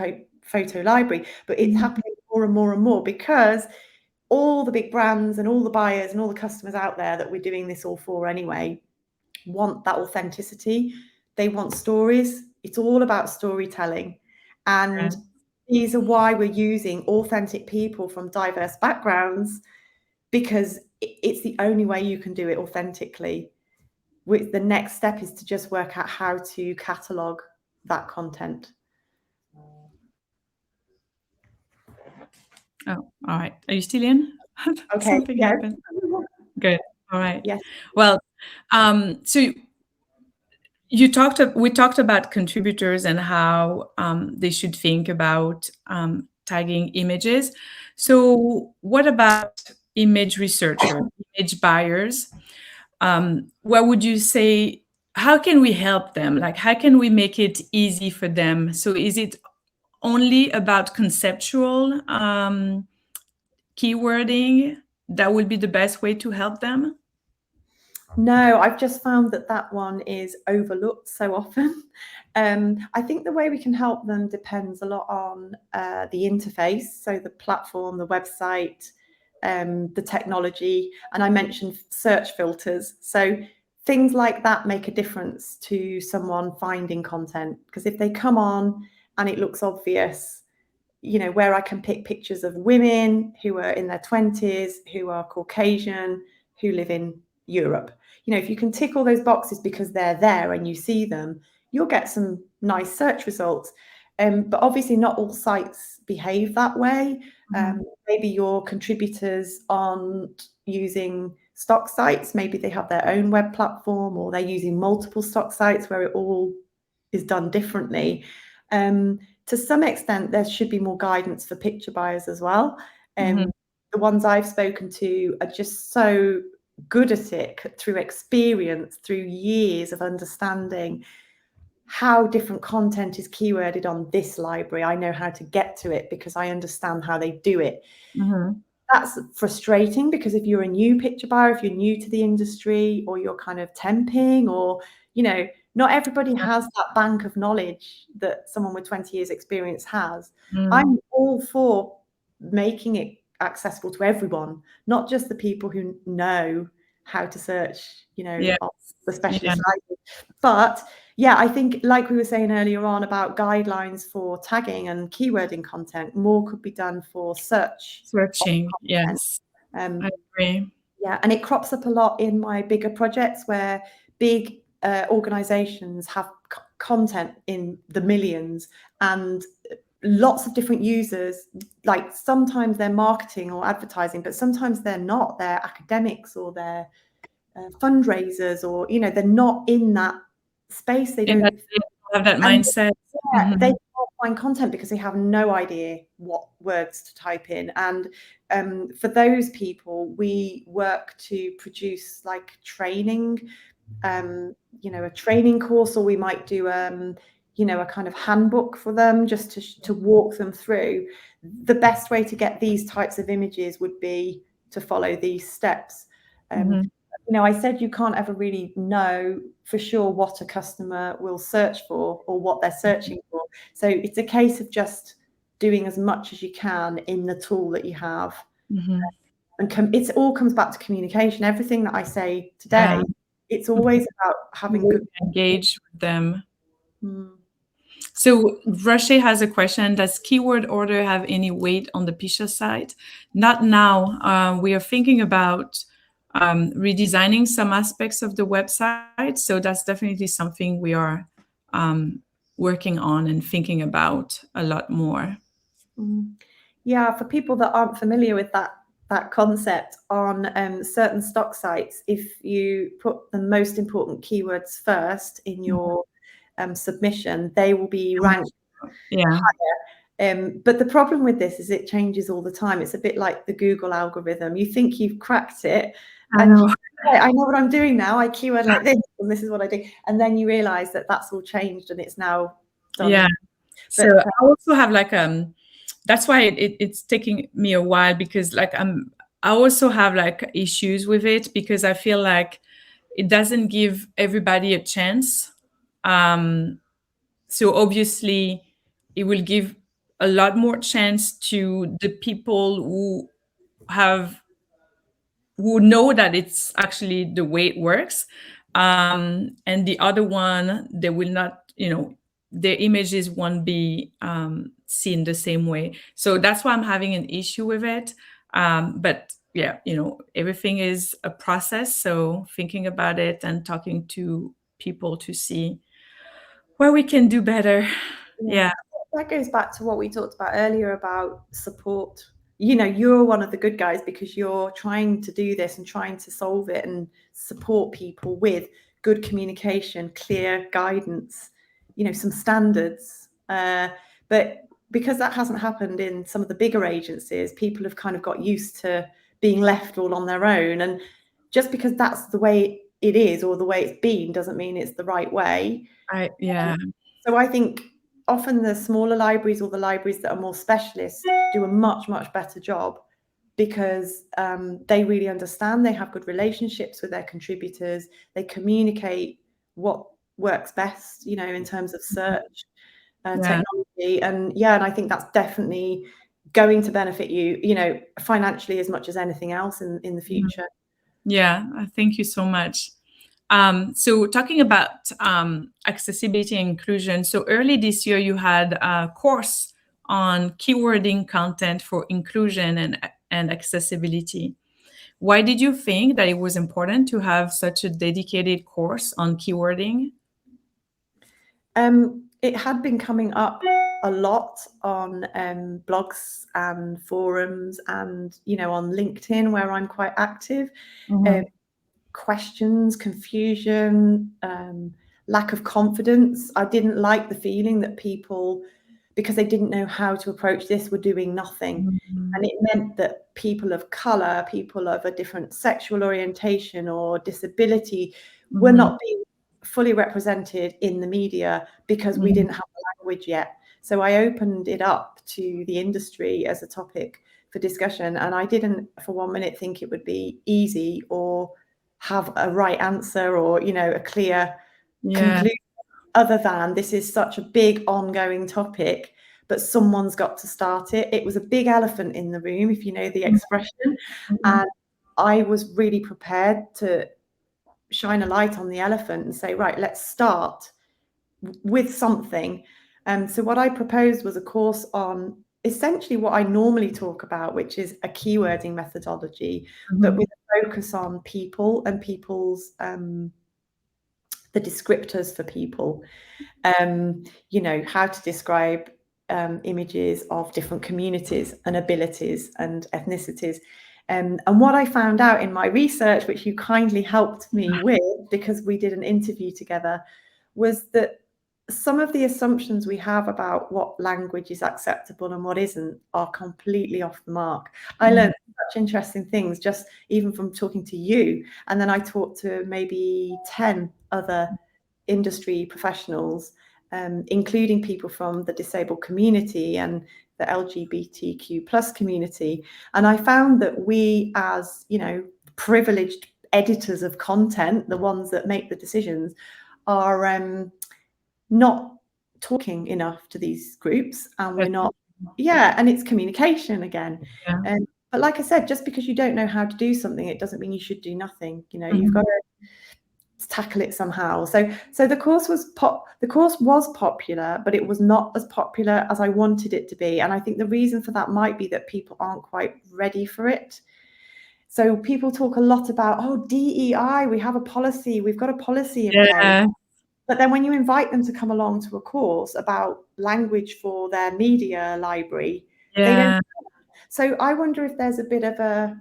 photo library, but it's happening more and more and more because all the big brands and all the buyers and all the customers out there that we're doing this all for anyway want that authenticity. They want stories. It's all about storytelling. And these are why we're using authentic people from diverse backgrounds, because it's the only way you can do it authentically. The next step is to just work out how to catalog that content. Oh, all right. Are you still in? Okay. Something Yes. happened. Good. All right. Yes. Well, so we talked about contributors and how they should think about tagging images. So what about image researchers, image buyers? What would you say? How can we help them? Like, how can we make it easy for them? So is it only about conceptual keywording that would be the best way to help them? No, I've just found that one is overlooked so often. I think the way we can help them depends a lot on the interface, so the platform, the website, the technology, and I mentioned search filters. So things like that make a difference to someone finding content, because if they come on and it looks obvious, you know, where I can pick pictures of women who are in their 20s, who are Caucasian, who live in Europe. You know, if you can tick all those boxes because they're there and you see them, you'll get some nice search results. But obviously not all sites behave that way. Maybe your contributors aren't using stock sites. Maybe they have their own web platform, or they're using multiple stock sites where it all is done differently. To some extent, there should be more guidance for picture buyers as well. The ones I've spoken to are just so good at it through experience, through years of understanding how different content is keyworded on this library. I know how to get to it because I understand how they do it. That's frustrating, because if you're a new picture buyer, if you're new to the industry, or you're kind of temping, or, you know, not everybody has that bank of knowledge that someone with 20 years experience has. I'm all for making it accessible to everyone, not just the people who know how to search, you know, on the specialist library. But yeah, I think, like we were saying earlier on about guidelines for tagging and keywording content, more could be done for searching. Yes, I agree. Yeah, and it crops up a lot in my bigger projects where big organizations have content in the millions and lots of different users. Like sometimes they're marketing or advertising, but sometimes they're not. They're academics, or they're fundraisers, or, you know, they're not in that space. They don't have that mindset. They can't find content because they have no idea what words to type in. And for those people, we work to produce like training, a training course, or we might do a kind of handbook for them just to walk them through. The best way to get these types of images would be to follow these steps. I said you can't ever really know for sure what a customer will search for or what they're searching for. So it's a case of just doing as much as you can in the tool that you have. And it all comes back to communication. Everything that I say today, it's always about having good engage with them. So Roche has a question: does keyword order have any weight on the PICHA site? Not now. We are thinking about redesigning some aspects of the website. So that's definitely something we are working on and thinking about a lot more. Yeah, for people that aren't familiar with that concept, on certain stock sites, if you put the most important keywords first in your submission, they will be ranked higher. But the problem with this is it changes all the time. It's a bit like the Google algorithm. You think you've cracked it, and I know what I'm doing now. I keyword like this, and this is what I do. And then you realize that that's all changed and it's now done. Yeah. So I also have like that's why it's taking me a while, because like I also have like issues with it, because I feel like it doesn't give everybody a chance. So obviously it will give a lot more chance to the people who know that it's actually the way it works. And the other one, they will not, their images won't be seen the same way. So that's why I'm having an issue with it. But yeah, everything is a process. So thinking about it and talking to people to see where we can do better. Yeah. That goes back to what we talked about earlier about support. You're one of the good guys because you're trying to do this and trying to solve it and support people with good communication, clear guidance, some standards. But because that hasn't happened in some of the bigger agencies, people have kind of got used to being left all on their own. And just because that's the way it is or the way it's been doesn't mean it's the right way. So I think often the smaller libraries or the libraries that are more specialist do a much, much better job because they really understand, they have good relationships with their contributors, they communicate what works best, in terms of search technology. And I think that's definitely going to benefit you, financially as much as anything else in the future. Yeah, thank you so much. So talking about accessibility and inclusion, so early this year you had a course on keywording content for inclusion and accessibility. Why did you think that it was important to have such a dedicated course on keywording? It had been coming up a lot on blogs and forums and, on LinkedIn, where I'm quite active. Questions, confusion, lack of confidence. I didn't like the feeling that people, because they didn't know how to approach this, were doing nothing. And it meant that people of color, people of a different sexual orientation or disability were not being fully represented in the media because we didn't have the language yet. So I opened it up to the industry as a topic for discussion. And I didn't for 1 minute think it would be easy or have a right answer or, a clear conclusion, other than this is such a big ongoing topic, but someone's got to start it. It was a big elephant in the room, if you know the expression. And I was really prepared to shine a light on the elephant and say, right, let's start with something. So what I proposed was a course on essentially what I normally talk about, which is a keywording methodology, but with a focus on people and people's the descriptors for people, how to describe images of different communities and abilities and ethnicities. And what I found out in my research, which you kindly helped me with because we did an interview together, was that some of the assumptions we have about what language is acceptable and what isn't are completely off the mark. I learned such interesting things just even from talking to you, and then I talked to maybe 10 other industry professionals, including people from the disabled community and the LGBTQ plus community. And I found that we, as privileged editors of content, the ones that make the decisions, are not talking enough to these groups, and we're not. Yeah, and it's communication again. Yeah. But like I said, just because you don't know how to do something, it doesn't mean you should do nothing. You've got to tackle it somehow. So the course was popular, but it was not as popular as I wanted it to be. And I think the reason for that might be that people aren't quite ready for it. So people talk a lot about, oh, DEI, we have a policy, we've got a policy in place. But then when you invite them to come along to a course about language for their media library, they don't. So I wonder if there's a bit of a.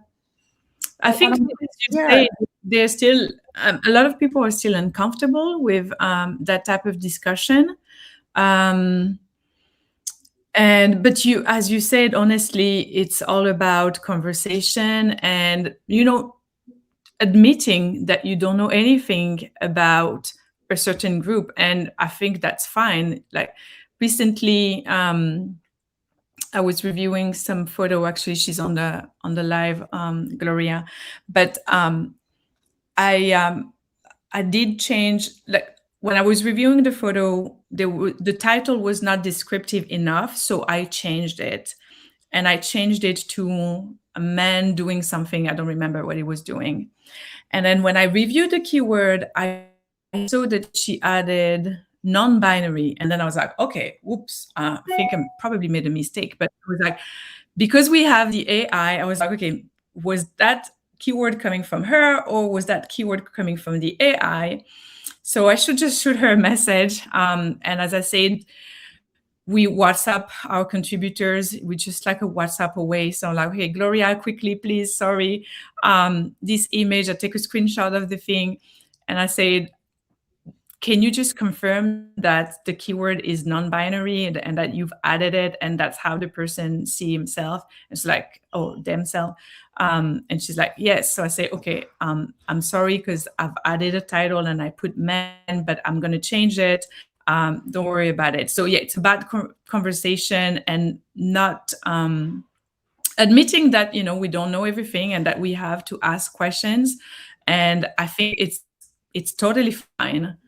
I think, as you say, there's still a lot of people are still uncomfortable with that type of discussion. But as you said, honestly, it's all about conversation and, admitting that you don't know anything about a certain group. And I think that's fine. Like recently, I was reviewing some photo. Actually, she's on the live, Gloria. But I did change, like when I was reviewing the photo, the title was not descriptive enough, so I changed it, and I changed it to a man doing something. I don't remember what he was doing. And then when I reviewed the keyword, I saw that she added non-binary, and then I was like, okay, whoops, I think I probably made a mistake. But it was like, because we have the AI, I was like, okay, was that keyword coming from her, or was that keyword coming from the AI? So I should just shoot her a message. And as I said, we WhatsApp our contributors. We just like a WhatsApp away. So I'm like, hey, Gloria, quickly, please, sorry. This image, I take a screenshot of the thing, and I said, can you just confirm that the keyword is non-binary and that you've added it, and that's how the person see himself? It's like, oh, themselves. And she's like, yes. So I say, okay, I'm sorry because I've added a title and I put men, but I'm going to change it. Don't worry about it. So yeah, it's about conversation and not admitting that, we don't know everything and that we have to ask questions. And I think it's totally fine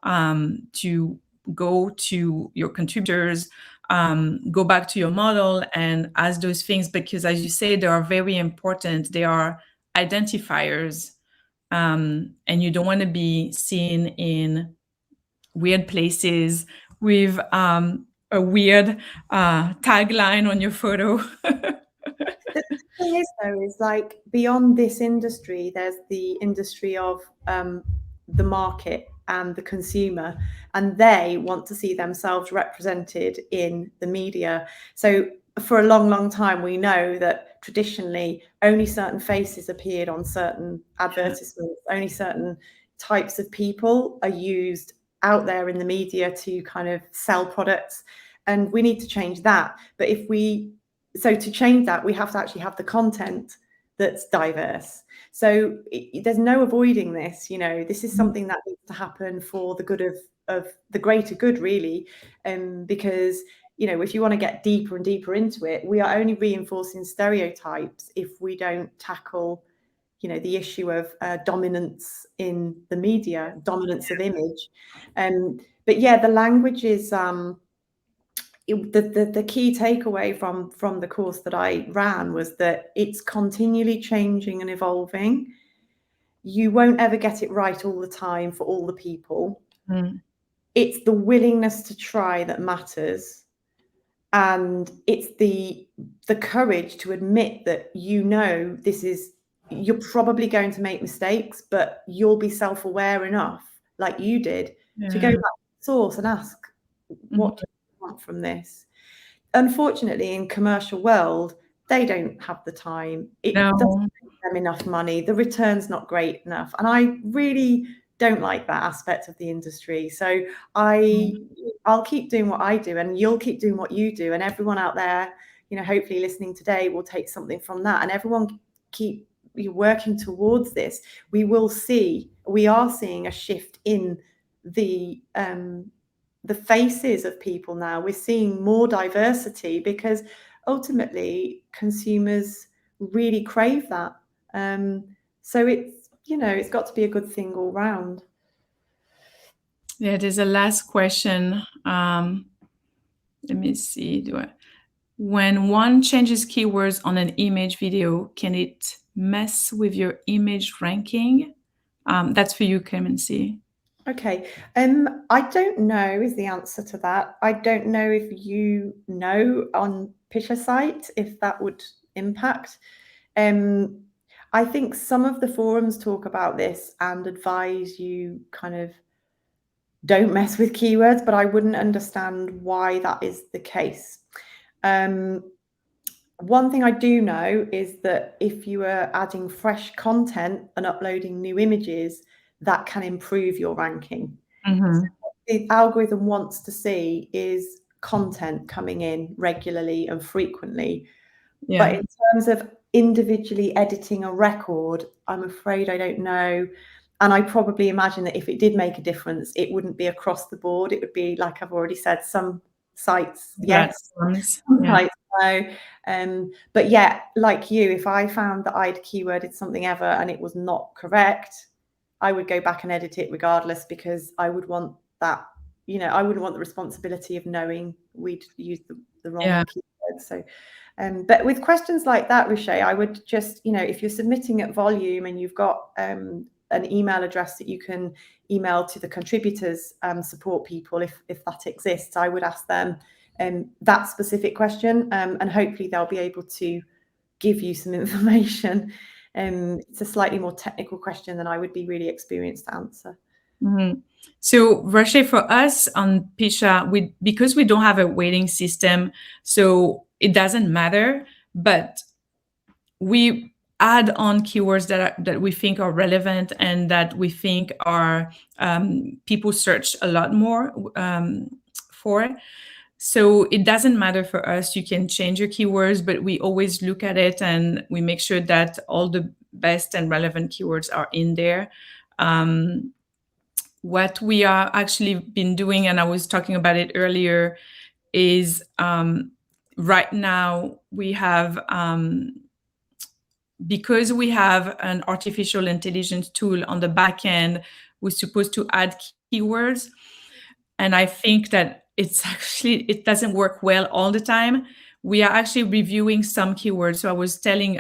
to go to your contributors, go back to your model and ask those things, because as you say, they are very important. They are identifiers, and you don't want to be seen in weird places with a weird tagline on your photo. The thing is, though, is like beyond this industry, there's the industry of the market and the consumer, and they want to see themselves represented in the media. So for a long, long time, we know that traditionally only certain faces appeared on certain advertisements, only certain types of people are used out there in the media to kind of sell products, and we need to change that. But so to change that, we have to actually have the content that's diverse. So there's no avoiding this. This is something that needs to happen for the good of the greater good, really. Because, if you want to get deeper and deeper into it, we are only reinforcing stereotypes if we don't tackle, the issue of dominance in the media, dominance of image. But yeah, the language is the key takeaway from the course that I ran was that it's continually changing and evolving. You won't ever get it right all the time for all the people. It's the willingness to try that matters, and it's the courage to admit that you're probably going to make mistakes, but you'll be self-aware enough, like you did, to go back to the source and ask, what do you want from this? Unfortunately, in commercial world, they don't have the time. It doesn't make them enough money. The return's not great enough. And I really don't like that aspect of the industry. So I'll keep doing what I do, and you'll keep doing what you do, and everyone out there, hopefully listening today will take something from that, and everyone keep working towards this. We are seeing a shift in the faces of people now. We're seeing more diversity because ultimately consumers really crave that. So it's got to be a good thing all round. Yeah, there's a last question. Let me see. When one changes keywords on an image video, can it mess with your image ranking? That's for you, Clemency. Okay. I don't know is the answer to that. I don't know if you know on PICHA site if that would impact. I think some of the forums talk about this and advise you kind of don't mess with keywords, but I wouldn't understand why that is the case. One thing I do know is that if you are adding fresh content and uploading new images, that can improve your ranking. Mm-hmm. So what the algorithm wants to see is content coming in regularly and frequently. Yeah. But in terms of individually editing a record, I'm afraid I don't know. And I probably imagine that if it did make a difference, it wouldn't be across the board. It would be, like I've already said, some sites, yes, some sites no. But yeah, like you, if I found that I'd keyworded something ever and it was not correct, I would go back and edit it regardless, because I would want that, I wouldn't want the responsibility of knowing we'd used the wrong keyword. So but with questions like that, Riche, I would just, if you're submitting at volume and you've got an email address that you can email to the contributors support people, if that exists, I would ask them that specific question, and hopefully they'll be able to give you some information. It's a slightly more technical question than I would be really experienced to answer. Mm-hmm. So, Riche, for us on PICHA, because we don't have a weighting system, so it doesn't matter, but we add on keywords that we think are relevant and that we think are people search a lot more for. So it doesn't matter for us. You can change your keywords, but we always look at it and we make sure that all the best and relevant keywords are in there. What we are actually been doing, and I was talking about it earlier, is right now we have, because we have an artificial intelligence tool on the back end, we're supposed to add keywords. And I think that it doesn't work well all the time. We are actually reviewing some keywords. So I was telling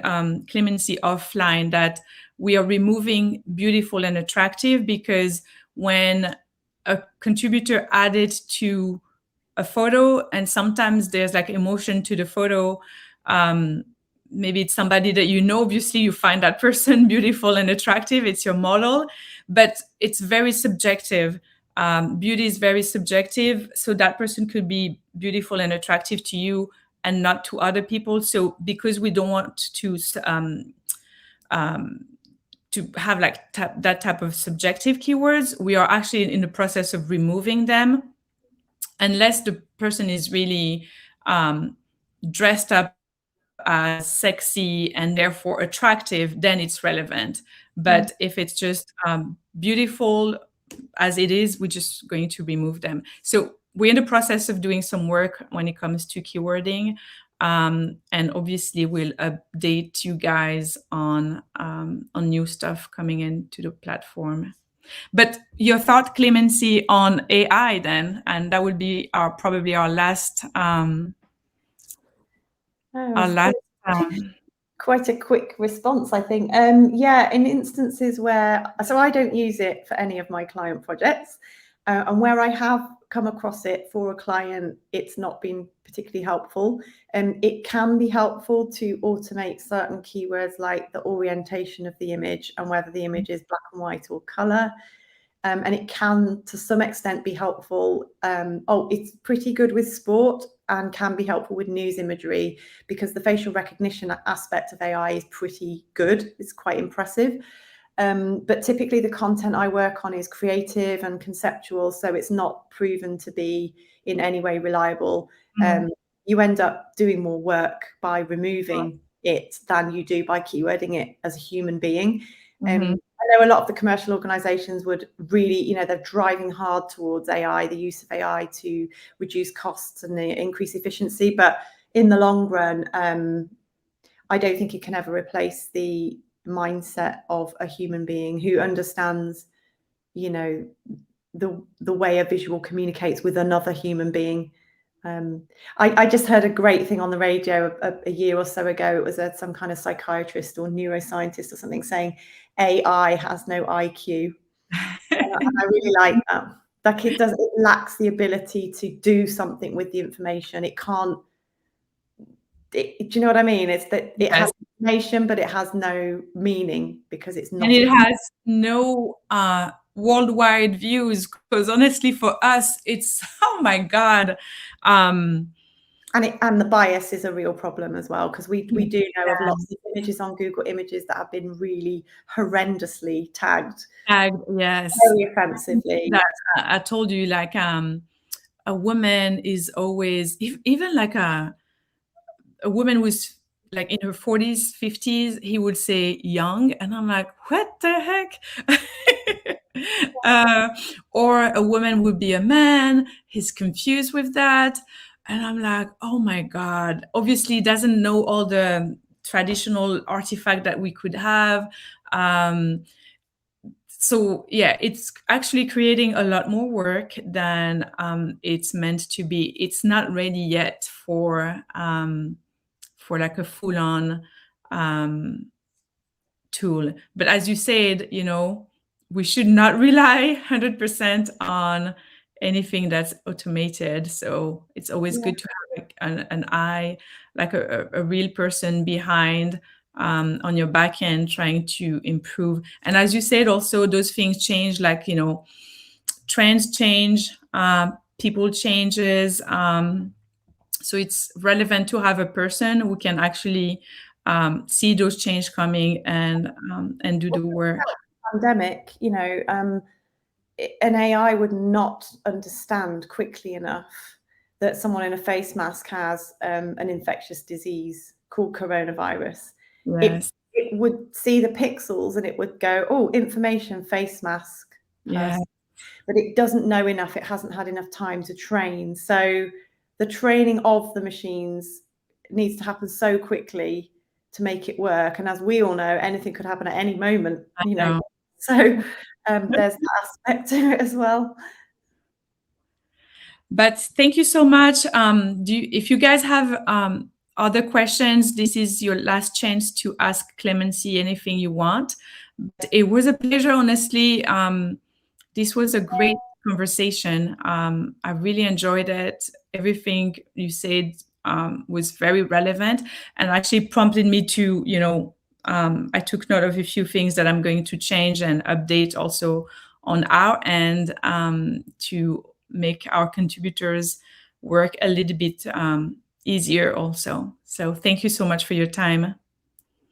Clemency offline that we are removing beautiful and attractive, because when a contributor added to a photo, and sometimes there's like emotion to the photo, maybe it's somebody that obviously you find that person beautiful and attractive, it's your model, but it's very subjective. Beauty is very subjective, so that person could be beautiful and attractive to you and not to other people. So because we don't want to have like that type of subjective keywords, we are actually in the process of removing them, unless the person is really dressed up as sexy and therefore attractive, then it's relevant. But if it's just beautiful as it is, we're just going to remove them. So we're in the process of doing some work when it comes to keywording. And obviously we'll update you guys on new stuff coming into the platform. But your thought, Clemency, on AI then, and that would be probably our last quite a quick response, I think. Yeah, in instances where, so I don't use it for any of my client projects, and where I have come across it for a client, it's not been particularly helpful. It can be helpful to automate certain keywords like the orientation of the image and whether the image is black and white or color. And it can, to some extent, be helpful. It's pretty good with sport and can be helpful with news imagery, because the facial recognition aspect of AI is pretty good. It's quite impressive. But typically the content I work on is creative and conceptual, so it's not proven to be in any way reliable. You end up doing more work by removing it than you do by keywording it as a human being. I know a lot of the commercial organizations would really, they're driving hard towards AI, the use of AI to reduce costs and increase efficiency. But in the long run, I don't think it can ever replace the mindset of a human being who understands, the way a visual communicates with another human being. I just heard a great thing on the radio a year or so ago. It was some kind of psychiatrist or neuroscientist or something saying AI has no IQ. And I really like that. Like it lacks the ability to do something with the information. It can't. Do you know what I mean? It's that it has information, but it has no meaning because it's not. And it has no worldwide views, because honestly for us it's, oh my God. And the bias is a real problem as well, because we do know of lots of images on Google Images that have been really horrendously tagged. Yes. Very offensively. I told you, like a woman is always, even like a woman who's like in her 40s, 50s, he would say young. And I'm like, what the heck? Or a woman would be a man. He's confused with that. And I'm like, oh my God, obviously doesn't know all the traditional artifact that we could have. So yeah, it's actually creating a lot more work than it's meant to be. It's not ready yet for like a full-on tool. But as you said, we should not rely 100% on anything that's automated. So it's always good to have an eye, like a real person behind on your back end trying to improve. And as you said, also those things change, like, trends change, people changes. So it's relevant to have a person who can actually see those changes coming and do the work. Pandemic, an AI would not understand quickly enough that someone in a face mask has an infectious disease called coronavirus. Yes. It would see the pixels and it would go, oh, information, face mask. Yeah. But it doesn't know enough. It hasn't had enough time to train. So the training of the machines needs to happen so quickly to make it work. And as we all know, anything could happen at any moment, So there's that aspect to it as well. But thank you so much. If you guys have other questions, this is your last chance to ask Clemency anything you want. But it was a pleasure, honestly. This was a great conversation. I really enjoyed it. Everything you said was very relevant and actually prompted me to, I took note of a few things that I'm going to change and update also on our end to make our contributors work a little bit easier also. So thank you so much for your time.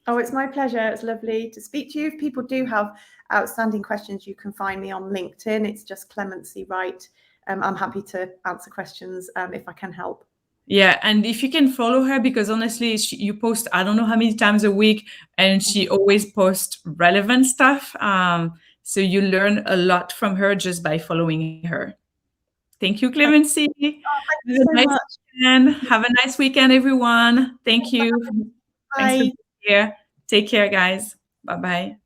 Oh, it's my pleasure. It's lovely to speak to you. If people do have outstanding questions, you can find me on LinkedIn. It's just Clemency Wright. I'm happy to answer questions if I can help. Yeah, and if you can follow her, because honestly, you post, I don't know how many times a week, and she always posts relevant stuff. So you learn a lot from her just by following her. Thank you, Clemency. Have a nice weekend, everyone. Thank you. Bye. Take care, guys. Bye-bye.